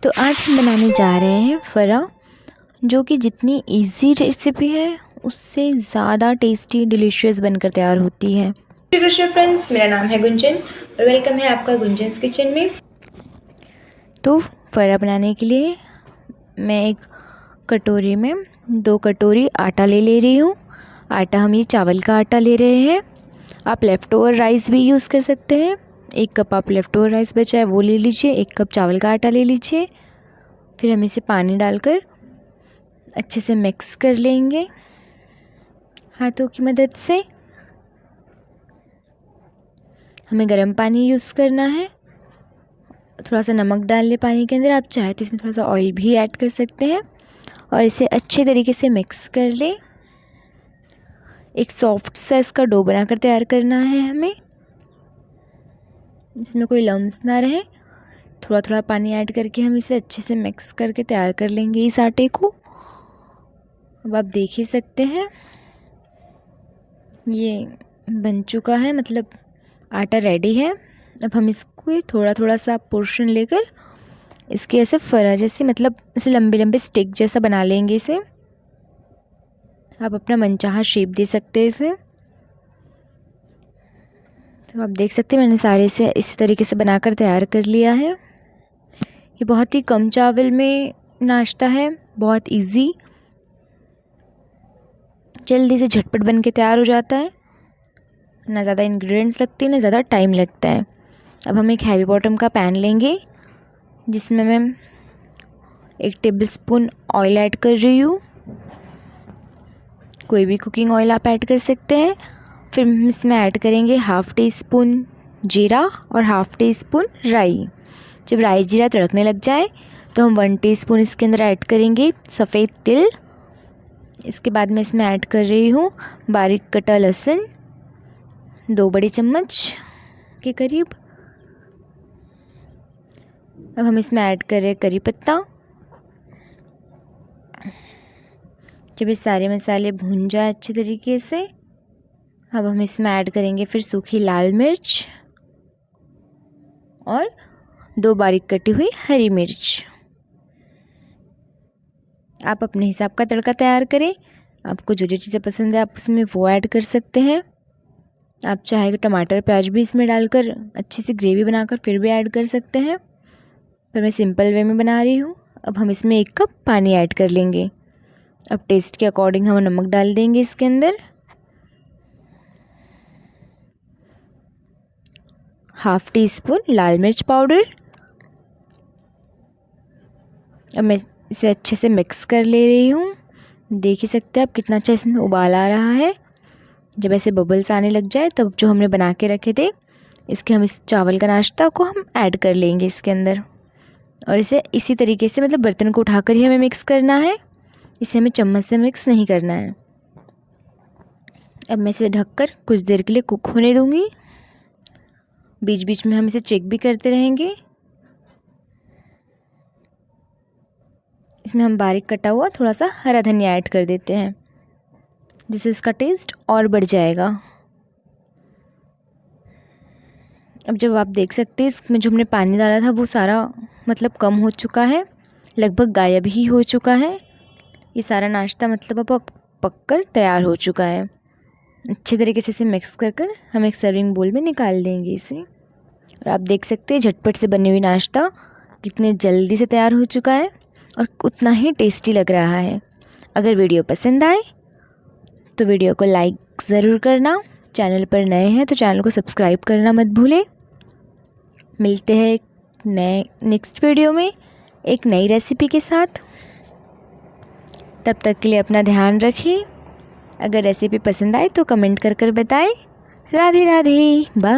तो आज हम बनाने जा रहे हैं फ़रा, जो कि जितनी इजी रेसिपी है उससे ज़्यादा टेस्टी डिलीशियस बनकर तैयार होती है। फ्रेंड्स, मेरा नाम है गुंजन और वेलकम है आपका गुंजन्स किचन में। तो फ़रा बनाने के लिए मैं एक कटोरी में 2 कटोरी आटा ले रही हूँ। आटा हम ये चावल का आटा ले रहे हैं। आप लेफ़्ट ओवर राइस भी यूज़ कर सकते हैं। 1 कप आप लेफ़्ट ओवर राइस बचा है वो ले लीजिए। 1 कप चावल का आटा ले लीजिए। फिर हम इसे पानी डालकर अच्छे से मिक्स कर लेंगे हाथों की मदद से। हमें गर्म पानी यूज़ करना है। थोड़ा सा नमक डाल लें पानी के अंदर। आप चाहे तो इसमें थोड़ा सा ऑयल भी ऐड कर सकते हैं और इसे अच्छे तरीके से मिक्स कर लें। एक सॉफ्ट सा इसका डो बनाकर तैयार करना है हमें, इसमें कोई लम्स ना रहे। थोड़ा थोड़ा पानी ऐड करके हम इसे अच्छे से मिक्स करके तैयार कर लेंगे इस आटे को। अब आप देख ही सकते हैं ये बन चुका है, मतलब आटा रेडी है। अब हम इसको थोड़ा थोड़ा सा पोर्शन लेकर इसके ऐसे फ़रा जैसे, मतलब ऐसे लंबे लंबे स्टिक जैसा बना लेंगे इसे। आप अपना मनचाहा शेप दे सकते हैं इसे। तो आप देख सकते हैं मैंने सारे इसे इसी तरीके से बनाकर तैयार कर लिया है। ये बहुत ही कम चावल में नाश्ता है, बहुत इजी, जल्दी से झटपट बन के तैयार हो जाता है। ना ज़्यादा इंग्रेडिएंट्स लगते हैं ना ज़्यादा टाइम लगता है। अब हम एक हैवी बॉटम का पैन लेंगे जिसमें मैं 1 टेबलस्पून ऑयल ऐड कर रही हूँ। कोई भी कुकिंग ऑयल आप ऐड कर सकते हैं। फिर हम इसमें ऐड करेंगे 1/2 टीस्पून जीरा और 1/2 टीस्पून राई। जब राई जीरा तड़कने लग जाए तो हम 1 टीस्पून इसके अंदर ऐड करेंगे सफ़ेद तिल। इसके बाद मैं इसमें ऐड कर रही हूँ बारीक कटा लहसुन, 2 बड़े चम्मच के करीब। अब हम इसमें ऐड कर रहे हैं करी पत्ता। जब ये सारे मसाले भून जाए अच्छे तरीके से, अब हम इसमें ऐड करेंगे फिर सूखी लाल मिर्च और 2 बारीक कटी हुई हरी मिर्च। आप अपने हिसाब का तड़का तैयार करें। आपको जो जो चीज़ें पसंद है आप उसमें वो ऐड कर सकते हैं। आप चाहे तो टमाटर प्याज भी इसमें डालकर अच्छी सी ग्रेवी बनाकर फिर भी ऐड कर सकते हैं, पर मैं सिंपल वे में बना रही हूँ। अब हम इसमें 1 कप पानी ऐड कर लेंगे। अब टेस्ट के अकॉर्डिंग हम नमक डाल देंगे इसके अंदर। 1/2 टीस्पून लाल मिर्च पाउडर। अब मैं इसे अच्छे से मिक्स कर ले रही हूँ। देख ही सकते हैं आप कितना अच्छा इसमें उबाल आ रहा है। जब ऐसे बबल्स आने लग जाए तब जो हमने बना के रखे थे इसके हम इस चावल का नाश्ता को हम ऐड कर लेंगे इसके अंदर। और इसे इसी तरीके से, मतलब बर्तन को उठाकर ही हमें मिक्स करना है, इसे हमें चम्मच से मिक्स नहीं करना है। अब मैं इसे ढककर कुछ देर के लिए कुक होने दूँगी। बीच बीच में हम इसे चेक भी करते रहेंगे। इसमें हम बारीक कटा हुआ थोड़ा सा हरा धनिया ऐड कर देते हैं जिससे इसका टेस्ट और बढ़ जाएगा। अब जब आप देख सकते हैं इसमें जो हमने पानी डाला था वो सारा मतलब कम हो चुका है, लगभग गायब ही हो चुका है। ये सारा नाश्ता मतलब अब पककर तैयार हो चुका है। अच्छे तरीके से इसे मिक्स कर हम एक सर्विंग बोल में निकाल देंगे इसे। और आप देख सकते हैं झटपट से बनी हुई नाश्ता कितने जल्दी से तैयार हो चुका है और उतना ही टेस्टी लग रहा है। अगर वीडियो पसंद आए तो वीडियो को लाइक ज़रूर करना। चैनल पर नए हैं तो चैनल को सब्सक्राइब करना मत भूलें। मिलते हैं एक नए नेक्स्ट वीडियो में एक नई रेसिपी के साथ। तब तक के लिए अपना ध्यान रखें। अगर रेसिपी पसंद आए तो कमेंट कर बताएं। राधे राधे, बाय।